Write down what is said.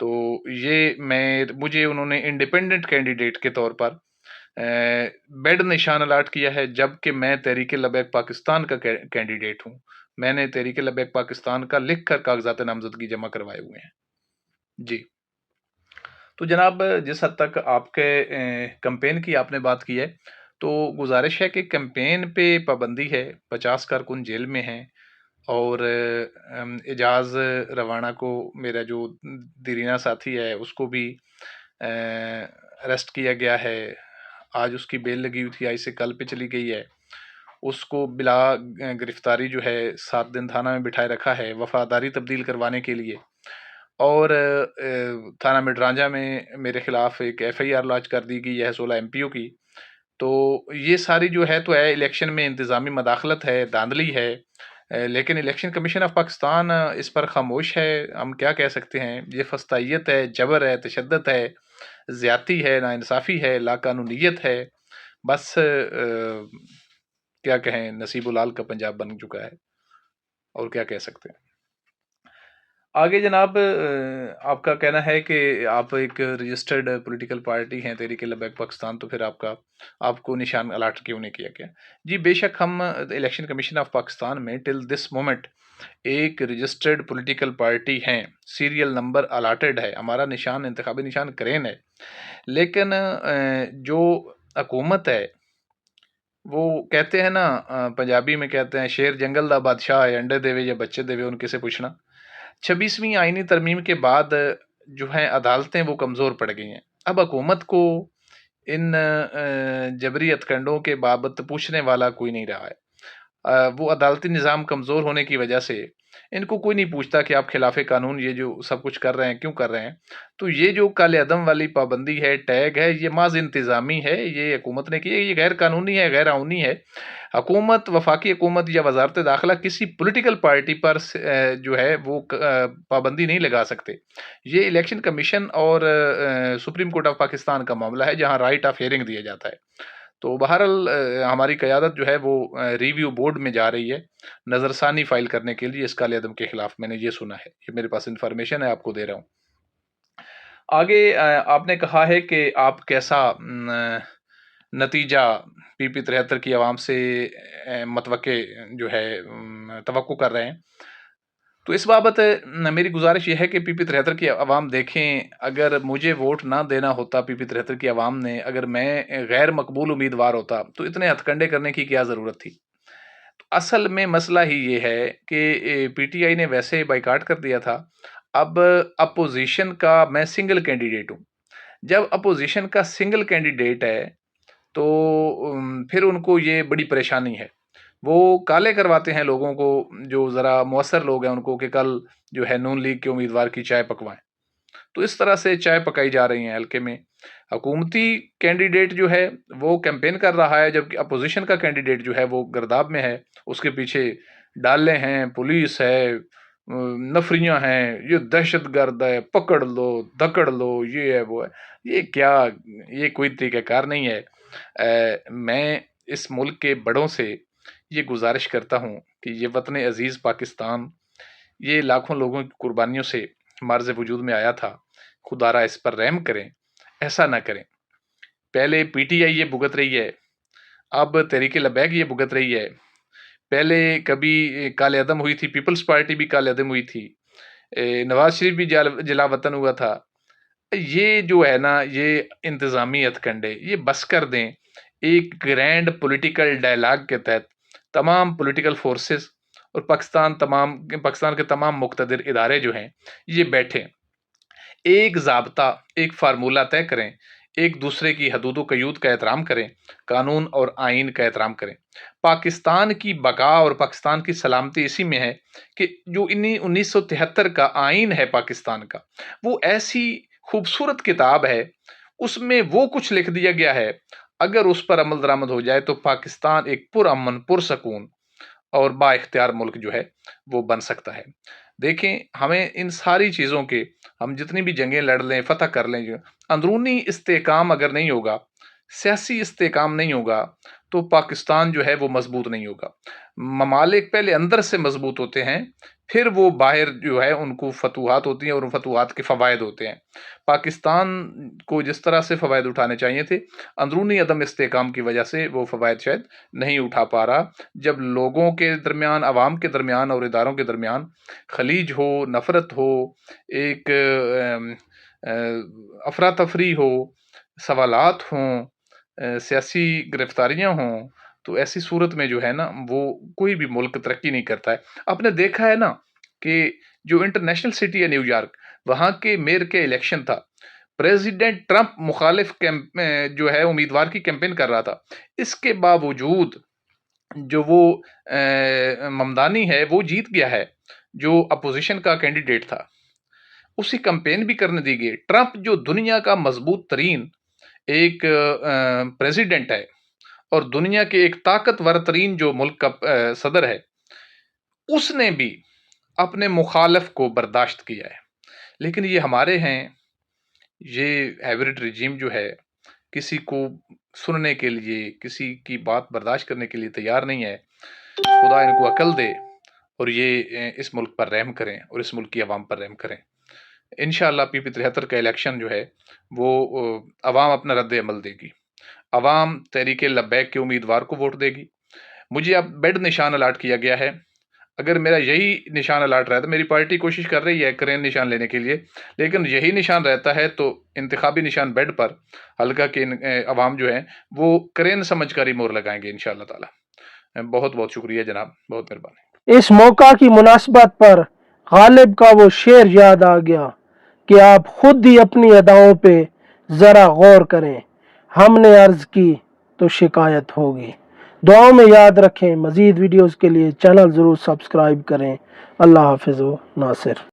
تو مجھے انہوں نے انڈیپینڈنٹ کینڈیڈیٹ کے طور پر بیڈ نشان الاٹ کیا ہے، جبکہ میں تحریک لبیک پاکستان کا کینڈیڈیٹ ہوں۔ میں نے تحریک لبیک پاکستان کا لکھ کر کاغذات نامزدگی جمع کروائے ہوئے ہیں۔ جی تو جناب، جس حد تک آپ کے کمپین کی آپ نے بات کی ہے، تو گزارش ہے کہ کمپین پہ پابندی ہے، 50 کارکن جیل میں ہیں، اور اعجاز روانہ کو، میرا جو دیرینہ ساتھی ہے، اس کو بھی اریسٹ کیا گیا ہے۔ آج اس کی بیل لگی ہوئی تھی، آج سے کل پہ چلی گئی ہے۔ اس کو بلا گرفتاری جو ہے 7 دن تھانہ میں بٹھائے رکھا ہے وفاداری تبدیل کروانے کے لیے، اور تھانہ مڈرانجہ میں میرے خلاف ایک FIR لانچ کر دی گئی ہے 16 MPO کی۔ تو یہ ساری جو ہے تو الیکشن میں انتظامی مداخلت ہے، دھاندلی ہے، لیکن الیکشن کمیشن آف پاکستان اس پر خاموش ہے۔ ہم کیا کہہ سکتے ہیں؟ یہ فسطائیت ہے، جبر ہے، تشدد ہے، زیادتی ہے، ناانصافی ہے، لاقانونیت ہے۔ بس کیا کہیں، نصیب العال کا پنجاب بن چکا ہے، اور کیا کہہ سکتے ہیں۔ آگے جناب، آپ کا کہنا ہے کہ آپ ایک رجسٹرڈ پولیٹیکل پارٹی ہیں تحریک لبیک پاکستان، تو پھر آپ کو نشان الاٹ کیوں نہیں کیا گیا؟ جی بے شک، ہم الیکشن کمیشن آف پاکستان میں ٹل دس مومنٹ ایک رجسٹرڈ پولیٹیکل پارٹی ہیں، سیریل نمبر الاٹڈ ہے، ہمارا نشان، انتخابی نشان کرین ہے، لیکن جو حکومت ہے وہ کہتے ہیں نا، پنجابی میں کہتے ہیں شیر جنگل دا بادشاہ ہے، انڈے دے یا بچے دے ان کسے پوچھنا۔ 26ویں آئینی ترمیم کے بعد جو ہیں عدالتیں وہ کمزور پڑ گئی ہیں۔ اب حکومت کو ان جبری ہتھکنڈوں کے بابت پوچھنے والا کوئی نہیں رہا ہے۔ وہ عدالتی نظام کمزور ہونے کی وجہ سے ان کو کوئی نہیں پوچھتا کہ آپ خلاف قانون یہ جو سب کچھ کر رہے ہیں کیوں کر رہے ہیں۔ تو یہ جو کالے عدم والی پابندی ہے، ٹیگ ہے، یہ محض انتظامی ہے، یہ حکومت نے کی ہے، یہ غیر قانونی ہے، غیر آئینی ہے۔ حکومت، وفاقی حکومت یا وزارت داخلہ کسی پولیٹیکل پارٹی پر جو ہے وہ پابندی نہیں لگا سکتے۔ یہ الیکشن کمیشن اور سپریم کورٹ آف پاکستان کا معاملہ ہے، جہاں رائٹ آف ہیئرنگ دیا جاتا ہے۔ تو بہرحال ہماری قیادت جو ہے وہ ریویو بورڈ میں جا رہی ہے نظر ثانی فائل کرنے کے لیے اس کالے عدم کے خلاف۔ میں نے یہ سنا ہے، یہ میرے پاس انفارمیشن ہے، آپ کو دے رہا ہوں۔ آگے آپ نے کہا ہے کہ آپ کیسا نتیجہ PP 73 کی عوام سے متوقع جو ہے توقع کر رہے ہیں۔ تو اس بابت میری گزارش یہ ہے کہ PP 73 کی عوام دیکھیں، اگر مجھے ووٹ نہ دینا ہوتا PP 73 کی عوام نے، اگر میں غیر مقبول امیدوار ہوتا تو اتنے ہتھ کنڈے کرنے کی کیا ضرورت تھی؟ تو اصل میں مسئلہ ہی یہ ہے کہ PTI نے ویسے بائیکاٹ کر دیا تھا۔ اب اپوزیشن کا میں سنگل کینڈیڈیٹ ہوں۔ جب اپوزیشن کا سنگل کینڈیڈیٹ ہے تو پھر ان کو یہ بڑی پریشانی ہے۔ وہ کالے کرواتے ہیں لوگوں کو، جو ذرا مؤثر لوگ ہیں ان کو، کہ کل جو ہے نون لیگ کے امیدوار کی چائے پکوائیں۔ تو اس طرح سے چائے پکائی جا رہی ہیں حلقے میں۔ حکومتی کینڈیڈیٹ جو ہے وہ کیمپین کر رہا ہے، جبکہ اپوزیشن کا کینڈیڈیٹ جو ہے وہ گرداب میں ہے، اس کے پیچھے ڈالے ہیں، پولیس ہے، نفریاں ہیں، یہ دہشت گرد ہے، پکڑ لو دکڑ لو، یہ ہے وہ ہے۔ یہ کوئی طریقہ کار نہیں ہے۔ میں اس ملک کے بڑوں سے یہ گزارش کرتا ہوں کہ یہ وطن عزیز پاکستان، یہ لاکھوں لوگوں کی قربانیوں سے مارز وجود میں آیا تھا۔ خدا را اس پر رحم کریں، ایسا نہ کریں۔ پہلے PTI یہ بھگت رہی ہے، اب تحریک لبیک یہ بھگت رہی ہے۔ پہلے کبھی کالے عدم ہوئی تھی، پیپلز پارٹی بھی کالے عدم ہوئی تھی، نواز شریف بھی جلا وطن ہوا تھا۔ یہ جو ہے نا، یہ انتظامی ہتھ کنڈے یہ بس کر دیں۔ ایک گرینڈ پولیٹیکل ڈائلاگ کے تحت تمام پولیٹیکل فورسز اور پاکستان کے تمام مقتدر ادارے جو ہیں یہ بیٹھیں، ایک ضابطہ، ایک فارمولہ طے کریں، ایک دوسرے کی حدود و قیود کا احترام کریں، قانون اور آئین کا احترام کریں۔ پاکستان کی بقا اور پاکستان کی سلامتی اسی میں ہے کہ جو 1973 کا آئین ہے پاکستان کا، وہ ایسی خوبصورت کتاب ہے، اس میں وہ کچھ لکھ دیا گیا ہے، اگر اس پر عمل درآمد ہو جائے تو پاکستان ایک پرامن، پرسکون اور با اختیار ملک جو ہے وہ بن سکتا ہے۔ دیکھیں، ہمیں ان ساری چیزوں کے، ہم جتنی بھی جنگیں لڑ لیں، فتح کر لیں، اندرونی استحکام اگر نہیں ہوگا، سیاسی استحکام نہیں ہوگا، تو پاکستان جو ہے وہ مضبوط نہیں ہوگا۔ ممالک پہلے اندر سے مضبوط ہوتے ہیں، پھر وہ باہر جو ہے ان کو فتوحات ہوتی ہیں اور ان فتوحات کے فوائد ہوتے ہیں۔ پاکستان کو جس طرح سے فوائد اٹھانے چاہیے تھے، اندرونی عدم استحکام کی وجہ سے وہ فوائد شاید نہیں اٹھا پا رہا۔ جب لوگوں کے درمیان، عوام کے درمیان اور اداروں کے درمیان خلیج ہو، نفرت ہو، ایک افراتفری ہو، سوالات ہوں، سیاسی گرفتاریاں ہوں، تو ایسی صورت میں جو ہے نا وہ کوئی بھی ملک ترقی نہیں کرتا ہے۔ آپ نے دیکھا ہے نا کہ جو انٹرنیشنل سٹی ہے نیو یارک، وہاں کے میئر کے الیکشن تھا، پریزیڈنٹ ٹرمپ مخالف جو ہے امیدوار کی کیمپین کر رہا تھا، اس کے باوجود جو وہ ممدانی ہے وہ جیت گیا ہے، جو اپوزیشن کا کینڈیڈیٹ تھا، اسی کیمپین بھی کرنے دی گئی۔ ٹرمپ جو دنیا کا مضبوط ترین ایک پریزیڈنٹ ہے اور دنیا کے ایک طاقتور ترین جو ملک کا صدر ہے، اس نے بھی اپنے مخالف کو برداشت کیا ہے۔ لیکن یہ ہمارے ہیں، یہ ہیبرڈ رجیم جو ہے کسی کو سننے کے لیے، کسی کی بات برداشت کرنے کے لیے تیار نہیں ہے۔ خدا ان کو عقل دے اور یہ اس ملک پر رحم کریں اور اس ملک کی عوام پر رحم کریں۔ انشاءاللہ PP 73 کا الیکشن جو ہے وہ عوام اپنا رد عمل دے گی۔ عوام تحریک لبیک کے امیدوار کو ووٹ دے گی۔ مجھے اب بیڈ نشان الاٹ کیا گیا ہے، اگر میرا یہی نشان الاٹ رہتا، میری پارٹی کوشش کر رہی ہے کرین نشان لینے کے لیے، لیکن یہی نشان رہتا ہے تو انتخابی نشان بیڈ پر حلقہ کے عوام جو ہیں وہ کرین سمجھ کر ہی مور لگائیں گے انشاءاللہ تعالی۔ بہت بہت شکریہ جناب، بہت مہربانی۔ اس موقع کی مناسبت پر غالب کا وہ شعر یاد آ گیا کہ آپ خود ہی اپنی اداؤں پہ ذرا غور کریں، ہم نے عرض کی تو شکایت ہوگی۔ دعاؤں میں یاد رکھیں۔ مزید ویڈیوز کے لیے چینل ضرور سبسکرائب کریں۔ اللہ حافظ و ناصر۔